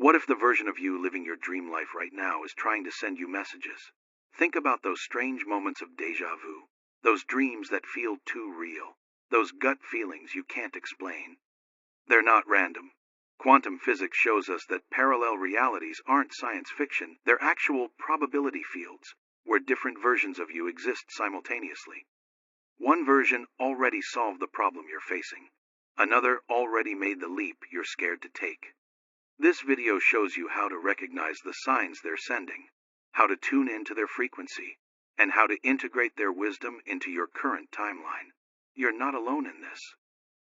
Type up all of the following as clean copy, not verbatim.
What if the version of you living your dream life right now is trying to send you messages? Think about those strange moments of deja vu, those dreams that feel too real, those gut feelings you can't explain. They're not random. Quantum physics shows us that parallel realities aren't science fiction, they're actual probability fields, where different versions of you exist simultaneously. One version already solved the problem you're facing. Another already made the leap you're scared to take. This video shows you how to recognize the signs they're sending, how to tune into their frequency, and how to integrate their wisdom into your current timeline. You're not alone in this.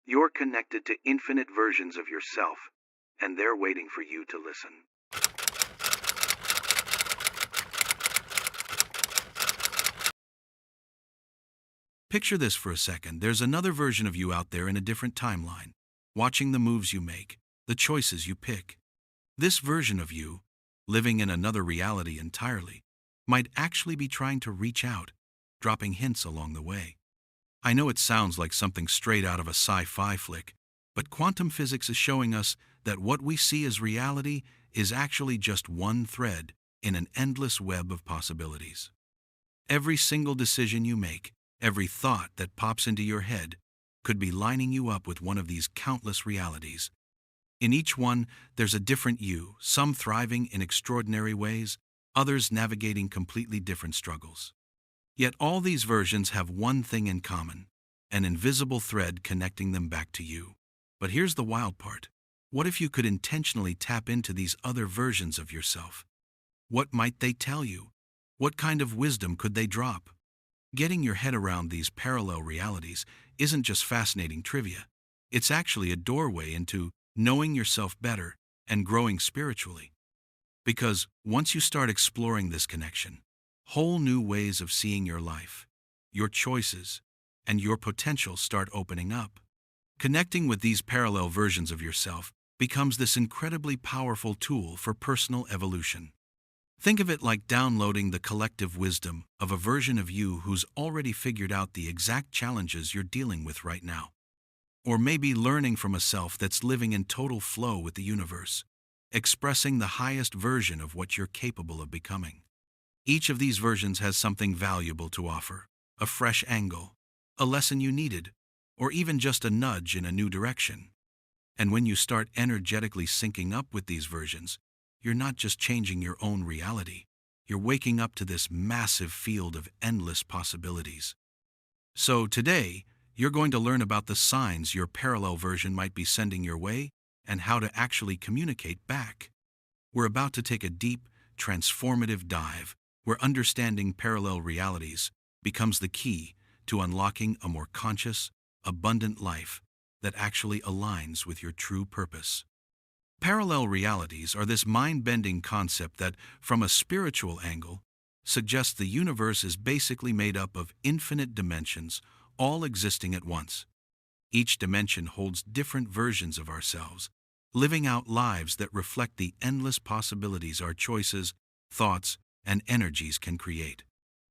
You're connected to infinite versions of yourself, and they're waiting for you to listen. Picture this for a second. There's another version of you out there in a different timeline, watching the moves you make, the choices you pick. This version of you, living in another reality entirely, might actually be trying to reach out, dropping hints along the way. I know it sounds like something straight out of a sci-fi flick, but quantum physics is showing us that what we see as reality is actually just one thread in an endless web of possibilities. Every single decision you make, every thought that pops into your head, could be lining you up with one of these countless realities. In each one, there's a different you, some thriving in extraordinary ways, others navigating completely different struggles. Yet all these versions have one thing in common, an invisible thread connecting them back to you. But here's the wild part. What if you could intentionally tap into these other versions of yourself? What might they tell you? What kind of wisdom could they drop? Getting your head around these parallel realities isn't just fascinating trivia. It's actually a doorway into knowing yourself better and growing spiritually. Because once you start exploring this connection, whole new ways of seeing your life, your choices, and your potential start opening up. Connecting with these parallel versions of yourself becomes this incredibly powerful tool for personal evolution. Think of it like downloading the collective wisdom of a version of you who's already figured out the exact challenges you're dealing with right now. Or maybe learning from a self that's living in total flow with the universe, expressing the highest version of what you're capable of becoming. Each of these versions has something valuable to offer, a fresh angle, a lesson you needed, or even just a nudge in a new direction. And when you start energetically syncing up with these versions, you're not just changing your own reality, you're waking up to this massive field of endless possibilities. So today, you're going to learn about the signs your parallel version might be sending your way and how to actually communicate back. We're about to take a deep, transformative dive where understanding parallel realities becomes the key to unlocking a more conscious, abundant life that actually aligns with your true purpose. Parallel realities are this mind-bending concept that, from a spiritual angle, suggests the universe is basically made up of infinite dimensions, all existing at once. Each dimension holds different versions of ourselves, living out lives that reflect the endless possibilities our choices, thoughts, and energies can create.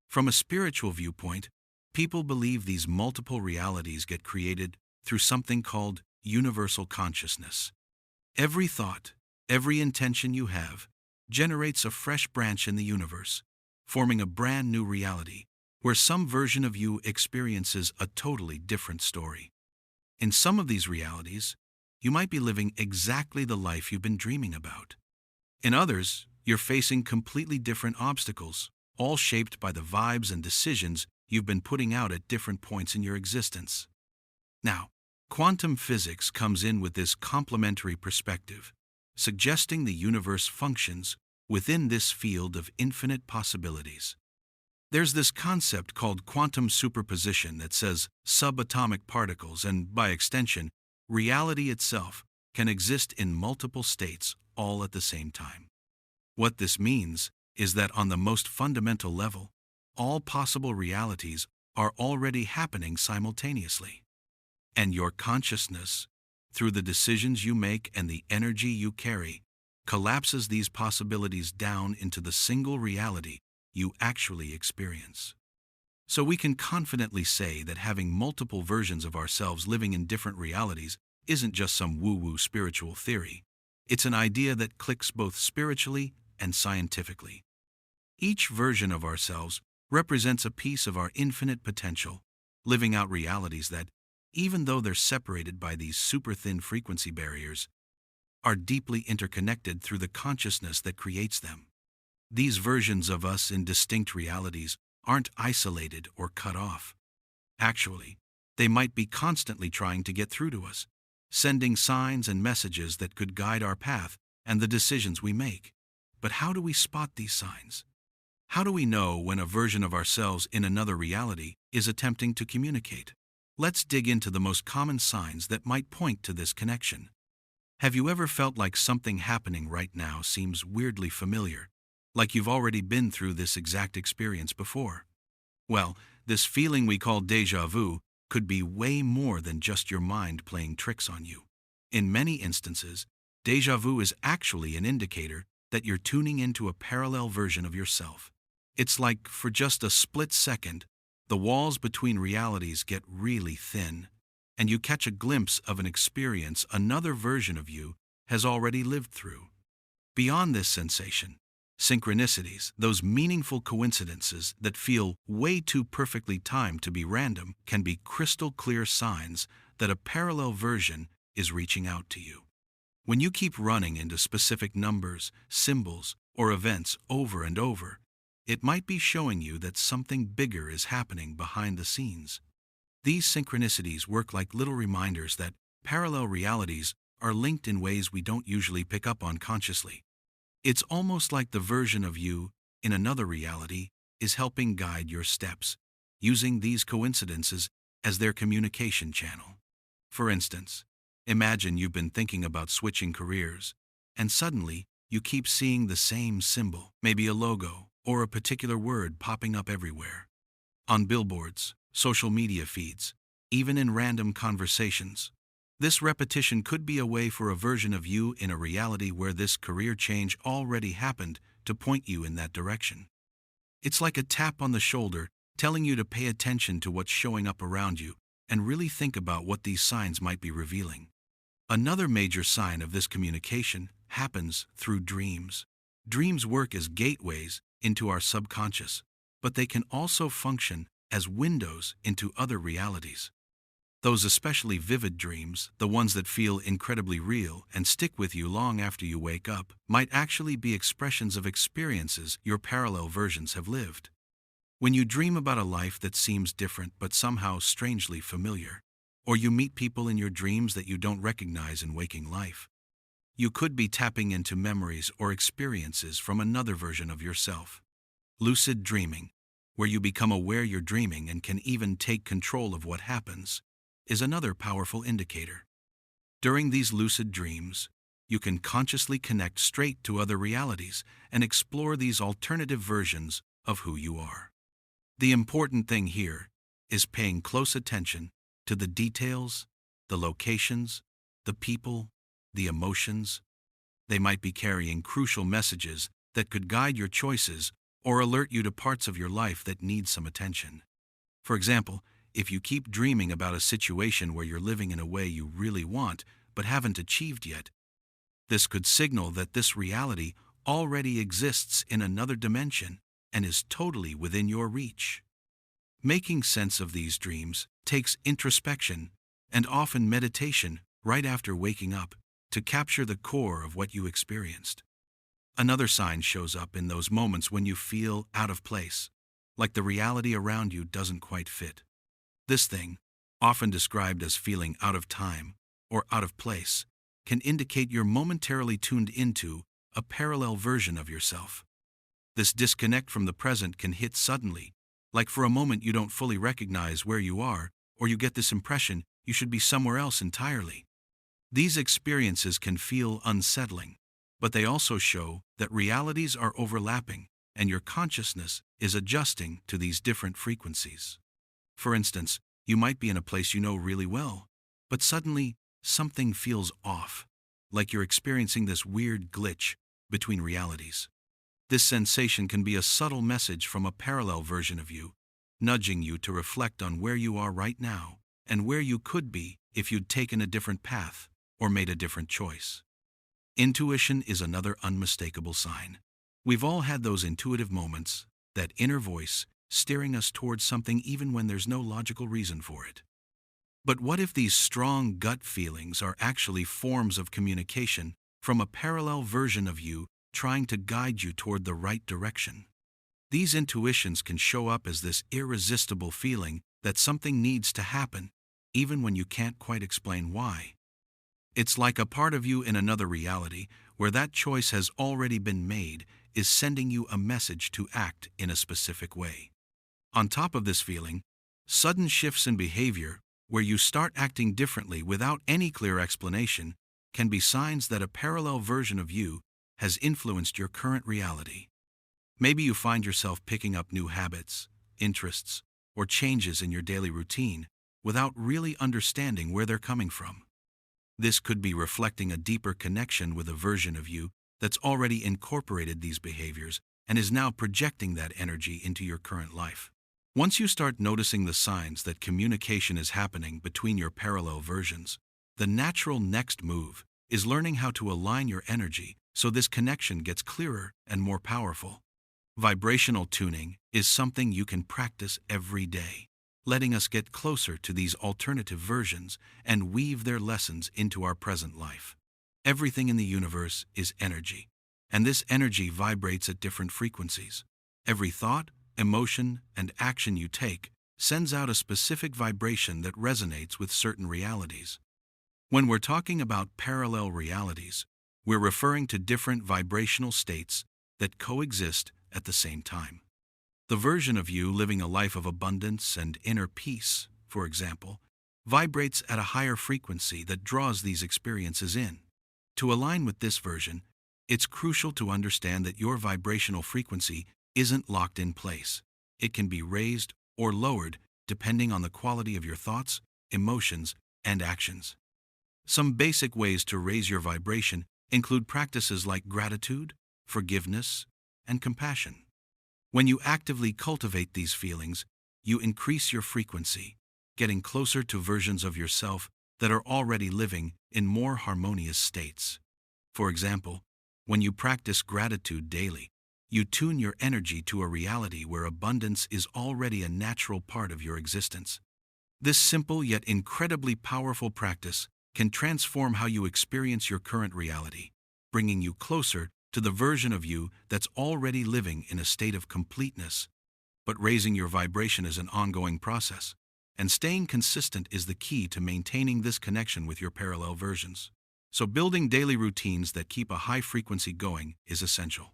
From a spiritual viewpoint, people believe these multiple realities get created through something called universal consciousness. Every thought, every intention you have, generates a fresh branch in the universe, forming a brand new reality, where some version of you experiences a totally different story. In some of these realities, you might be living exactly the life you've been dreaming about. In others, you're facing completely different obstacles, all shaped by the vibes and decisions you've been putting out at different points in your existence. Now, quantum physics comes in with this complementary perspective, suggesting the universe functions within this field of infinite possibilities. There's this concept called quantum superposition that says subatomic particles and, by extension, reality itself can exist in multiple states all at the same time. What this means is that on the most fundamental level, all possible realities are already happening simultaneously. And your consciousness, through the decisions you make and the energy you carry, collapses these possibilities down into the single reality you actually experience. So we can confidently say that having multiple versions of ourselves living in different realities isn't just some woo-woo spiritual theory. It's an idea that clicks both spiritually and scientifically. Each version of ourselves represents a piece of our infinite potential, living out realities that, even though they're separated by these super-thin frequency barriers, are deeply interconnected through the consciousness that creates them. These versions of us in distinct realities aren't isolated or cut off. Actually, they might be constantly trying to get through to us, sending signs and messages that could guide our path and the decisions we make. But how do we spot these signs? How do we know when a version of ourselves in another reality is attempting to communicate? Let's dig into the most common signs that might point to this connection. Have you ever felt like something happening right now seems weirdly familiar, like you've already been through this exact experience before? Well, this feeling we call déjà vu could be way more than just your mind playing tricks on you. In many instances, déjà vu is actually an indicator that you're tuning into a parallel version of yourself. It's like, for just a split second, the walls between realities get really thin, and you catch a glimpse of an experience another version of you has already lived through. Beyond this sensation, synchronicities, those meaningful coincidences that feel way too perfectly timed to be random, can be crystal clear signs that a parallel version is reaching out to you. When you keep running into specific numbers, symbols, or events over and over, it might be showing you that something bigger is happening behind the scenes. These synchronicities work like little reminders that parallel realities are linked in ways we don't usually pick up on consciously. It's almost like the version of you in another reality is helping guide your steps, using these coincidences as their communication channel. For instance, imagine you've been thinking about switching careers, and suddenly you keep seeing the same symbol, maybe a logo, or a particular word popping up everywhere. On billboards, social media feeds, even in random conversations. This repetition could be a way for a version of you in a reality where this career change already happened to point you in that direction. It's like a tap on the shoulder telling you to pay attention to what's showing up around you and really think about what these signs might be revealing. Another major sign of this communication happens through dreams. Dreams work as gateways into our subconscious, but they can also function as windows into other realities. Those especially vivid dreams, the ones that feel incredibly real and stick with you long after you wake up, might actually be expressions of experiences your parallel versions have lived. When you dream about a life that seems different but somehow strangely familiar, or you meet people in your dreams that you don't recognize in waking life, you could be tapping into memories or experiences from another version of yourself. Lucid dreaming, where you become aware you're dreaming and can even take control of what happens, is another powerful indicator. During these lucid dreams, you can consciously connect straight to other realities and explore these alternative versions of who you are. The important thing here is paying close attention to the details, the locations, the people, the emotions. They might be carrying crucial messages that could guide your choices or alert you to parts of your life that need some attention. For example, if you keep dreaming about a situation where you're living in a way you really want but haven't achieved yet, this could signal that this reality already exists in another dimension and is totally within your reach. Making sense of these dreams takes introspection and often meditation right after waking up to capture the core of what you experienced. Another sign shows up in those moments when you feel out of place, like the reality around you doesn't quite fit. This thing, often described as feeling out of time or out of place, can indicate you're momentarily tuned into a parallel version of yourself. This disconnect from the present can hit suddenly, like for a moment you don't fully recognize where you are, or you get this impression you should be somewhere else entirely. These experiences can feel unsettling, but they also show that realities are overlapping and your consciousness is adjusting to these different frequencies. For instance, you might be in a place you know really well, but suddenly something feels off, like you're experiencing this weird glitch between realities. This sensation can be a subtle message from a parallel version of you, nudging you to reflect on where you are right now and where you could be if you'd taken a different path or made a different choice. Intuition is another unmistakable sign. We've all had those intuitive moments, that inner voice steering us towards something even when there's no logical reason for it. But what if these strong gut feelings are actually forms of communication from a parallel version of you trying to guide you toward the right direction? These intuitions can show up as this irresistible feeling that something needs to happen, even when you can't quite explain why. It's like a part of you in another reality, where that choice has already been made, is sending you a message to act in a specific way. On top of this feeling, sudden shifts in behavior, where you start acting differently without any clear explanation, can be signs that a parallel version of you has influenced your current reality. Maybe you find yourself picking up new habits, interests, or changes in your daily routine without really understanding where they're coming from. This could be reflecting a deeper connection with a version of you that's already incorporated these behaviors and is now projecting that energy into your current life. Once you start noticing the signs that communication is happening between your parallel versions, the natural next move is learning how to align your energy so this connection gets clearer and more powerful. Vibrational tuning is something you can practice every day, letting us get closer to these alternative versions and weave their lessons into our present life. Everything in the universe is energy, and this energy vibrates at different frequencies. Every thought, emotion, and action you take sends out a specific vibration that resonates with certain realities. When we're talking about parallel realities, we're referring to different vibrational states that coexist at the same time. The version of you living a life of abundance and inner peace, for example, vibrates at a higher frequency that draws these experiences in. To align with this version, it's crucial to understand that your vibrational frequency isn't locked in place. It can be raised or lowered depending on the quality of your thoughts, emotions, and actions. Some basic ways to raise your vibration include practices like gratitude, forgiveness, and compassion. When you actively cultivate these feelings, you increase your frequency, getting closer to versions of yourself that are already living in more harmonious states. For example, when you practice gratitude daily, you tune your energy to a reality where abundance is already a natural part of your existence. This simple yet incredibly powerful practice can transform how you experience your current reality, bringing you closer to the version of you that's already living in a state of completeness. But raising your vibration is an ongoing process, and staying consistent is the key to maintaining this connection with your parallel versions. So building daily routines that keep a high frequency going is essential.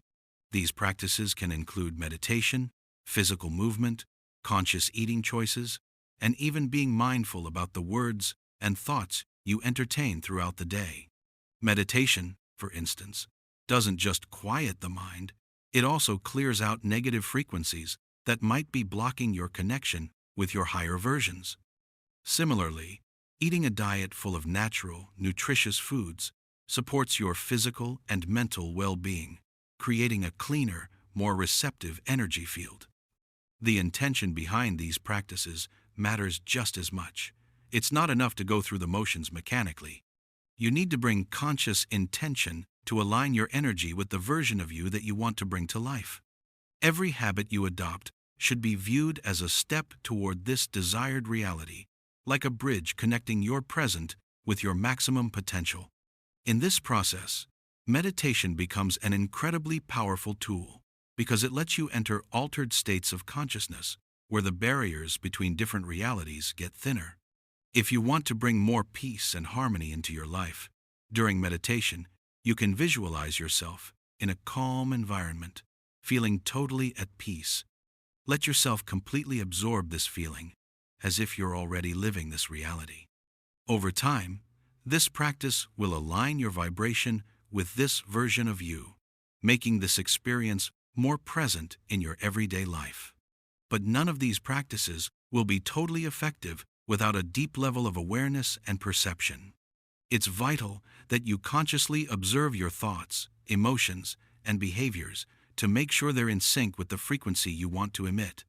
These practices can include meditation, physical movement, conscious eating choices, and even being mindful about the words and thoughts you entertain throughout the day. Meditation, for instance, doesn't just quiet the mind, it also clears out negative frequencies that might be blocking your connection with your higher versions. Similarly, eating a diet full of natural, nutritious foods supports your physical and mental well-being, creating a cleaner, more receptive energy field. The intention behind these practices matters just as much. It's not enough to go through the motions mechanically. You need to bring conscious intention to align your energy with the version of you that you want to bring to life. Every habit you adopt should be viewed as a step toward this desired reality, like a bridge connecting your present with your maximum potential. In this process, meditation becomes an incredibly powerful tool because it lets you enter altered states of consciousness where the barriers between different realities get thinner. If you want to bring more peace and harmony into your life, during meditation, you can visualize yourself in a calm environment, feeling totally at peace. Let yourself completely absorb this feeling, as if you're already living this reality. Over time, this practice will align your vibration with this version of you, making this experience more present in your everyday life. But none of these practices will be totally effective without a deep level of awareness and perception. It's vital that you consciously observe your thoughts, emotions, and behaviors to make sure they're in sync with the frequency you want to emit.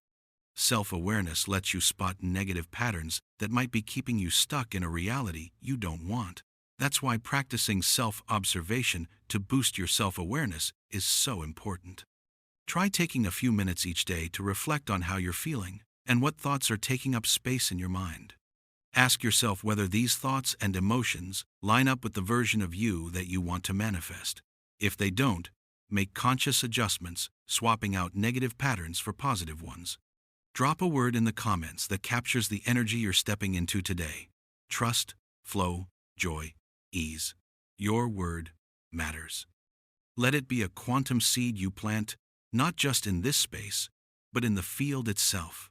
Self-awareness lets you spot negative patterns that might be keeping you stuck in a reality you don't want. That's why practicing self-observation to boost your self-awareness is so important. Try taking a few minutes each day to reflect on how you're feeling and what thoughts are taking up space in your mind. Ask yourself whether these thoughts and emotions line up with the version of you that you want to manifest. If they don't, make conscious adjustments, swapping out negative patterns for positive ones. Drop a word in the comments that captures the energy you're stepping into today. Trust, flow, joy, ease. Your word matters. Let it be a quantum seed you plant, not just in this space, but in the field itself.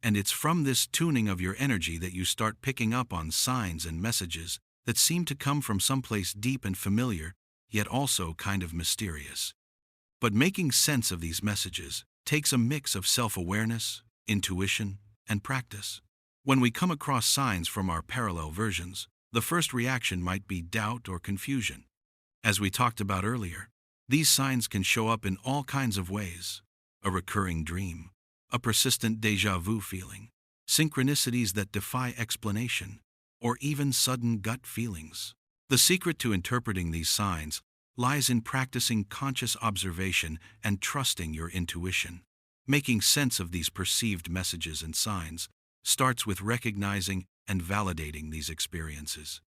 And it's from this tuning of your energy that you start picking up on signs and messages that seem to come from someplace deep and familiar, yet also kind of mysterious. But making sense of these messages takes a mix of self-awareness, intuition, and practice. When we come across signs from our parallel versions, the first reaction might be doubt or confusion. As we talked about earlier, these signs can show up in all kinds of ways: a recurring dream, a persistent déjà vu feeling, synchronicities that defy explanation, or even sudden gut feelings. The secret to interpreting these signs lies in practicing conscious observation and trusting your intuition. Making sense of these perceived messages and signs starts with recognizing and validating these experiences.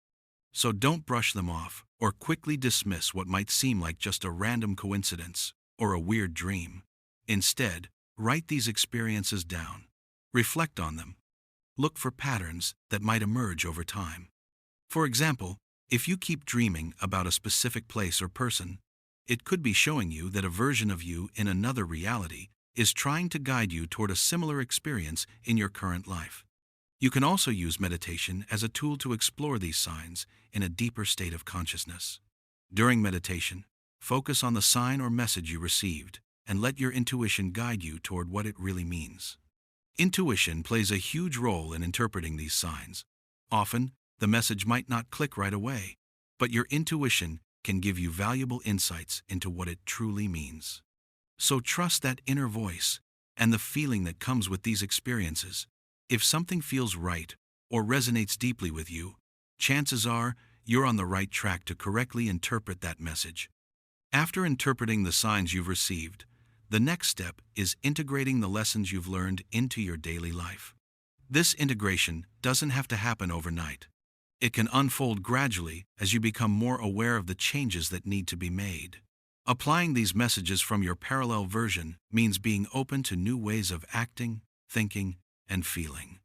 So don't brush them off or quickly dismiss what might seem like just a random coincidence or a weird dream. Instead, write these experiences down. Reflect on them. Look for patterns that might emerge over time. For example, if you keep dreaming about a specific place or person, it could be showing you that a version of you in another reality is trying to guide you toward a similar experience in your current life. You can also use meditation as a tool to explore these signs in a deeper state of consciousness. During meditation, focus on the sign or message you received and let your intuition guide you toward what it really means. Intuition plays a huge role in interpreting these signs. Often, the message might not click right away, but your intuition can give you valuable insights into what it truly means. So trust that inner voice and the feeling that comes with these experiences. If something feels right or resonates deeply with you, chances are you're on the right track to correctly interpret that message. After interpreting the signs you've received, the next step is integrating the lessons you've learned into your daily life. This integration doesn't have to happen overnight. It can unfold gradually as you become more aware of the changes that need to be made. Applying these messages from your parallel version means being open to new ways of acting, thinking, and feeling.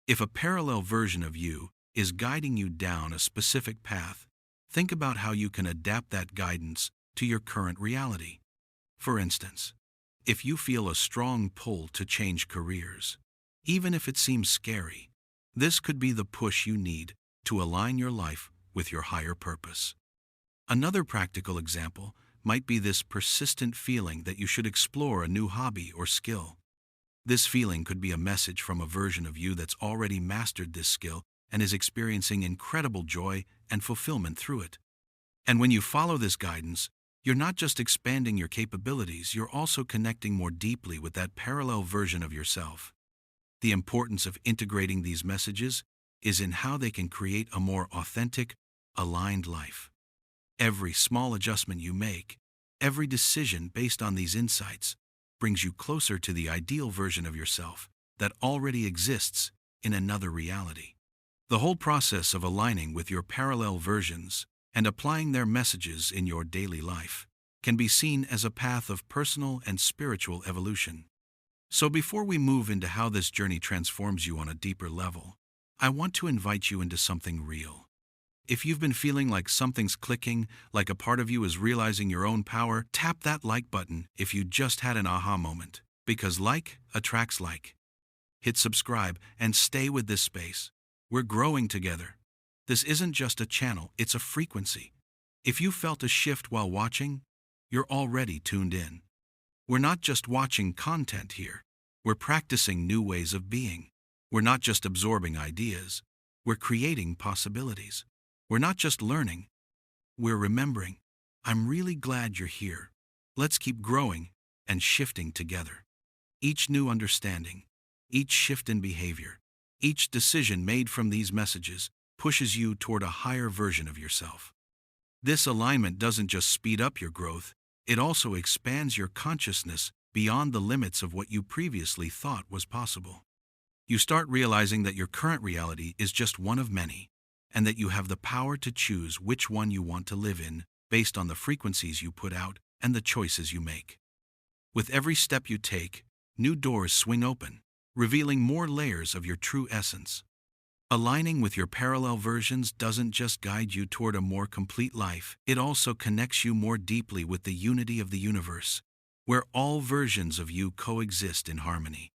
If a parallel version of you is guiding you down a specific path, think about how you can adapt that guidance to your current reality. For instance, if you feel a strong pull to change careers, even if it seems scary, this could be the push you need to align your life with your higher purpose. Another practical example might be this persistent feeling that you should explore a new hobby or skill. This feeling could be a message from a version of you that's already mastered this skill and is experiencing incredible joy and fulfillment through it. And when you follow this guidance, you're not just expanding your capabilities, you're also connecting more deeply with that parallel version of yourself. The importance of integrating these messages is in how they can create a more authentic, aligned life. Every small adjustment you make, every decision based on these insights, brings you closer to the ideal version of yourself that already exists in another reality. The whole process of aligning with your parallel versions and applying their messages in your daily life can be seen as a path of personal and spiritual evolution. So before we move into how this journey transforms you on a deeper level, I want to invite you into something real. If you've been feeling like something's clicking, like a part of you is realizing your own power, tap that like button if you just had an aha moment, because like attracts like. Hit subscribe and stay with this space. We're growing together. This isn't just a channel, it's a frequency. If you felt a shift while watching, you're already tuned in. We're not just watching content here. We're practicing new ways of being. We're not just absorbing ideas. We're creating possibilities. We're not just learning. We're remembering. I'm really glad you're here. Let's keep growing and shifting together. Each new understanding, each shift in behavior, each decision made from these messages pushes you toward a higher version of yourself. This alignment doesn't just speed up your growth, it also expands your consciousness beyond the limits of what you previously thought was possible. You start realizing that your current reality is just one of many, and that you have the power to choose which one you want to live in based on the frequencies you put out and the choices you make. With every step you take, new doors swing open, revealing more layers of your true essence. Aligning with your parallel versions doesn't just guide you toward a more complete life, it also connects you more deeply with the unity of the universe, where all versions of you coexist in harmony.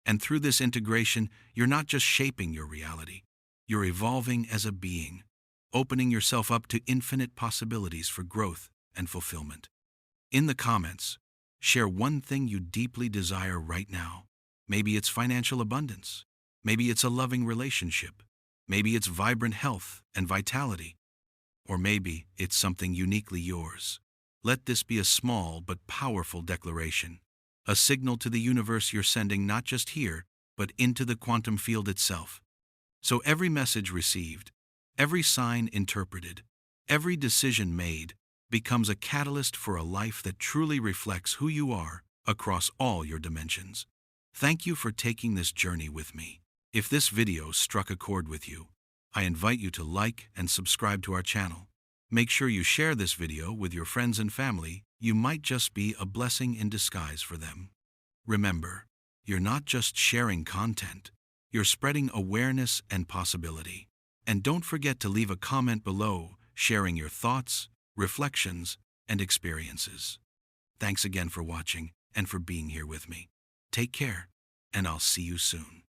And through this integration, you're not just shaping your reality, you're evolving as a being, opening yourself up to infinite possibilities for growth and fulfillment. In the comments, share one thing you deeply desire right now. Maybe it's financial abundance. Maybe it's a loving relationship. Maybe it's vibrant health and vitality. Or maybe it's something uniquely yours. Let this be a small but powerful declaration, a signal to the universe you're sending not just here, but into the quantum field itself. So every message received, every sign interpreted, every decision made becomes a catalyst for a life that truly reflects who you are across all your dimensions. Thank you for taking this journey with me. If this video struck a chord with you, I invite you to like and subscribe to our channel. Make sure you share this video with your friends and family. You might just be a blessing in disguise for them. Remember, you're not just sharing content, you're spreading awareness and possibility. And don't forget to leave a comment below, sharing your thoughts, reflections, and experiences. Thanks again for watching and for being here with me. Take care, and I'll see you soon.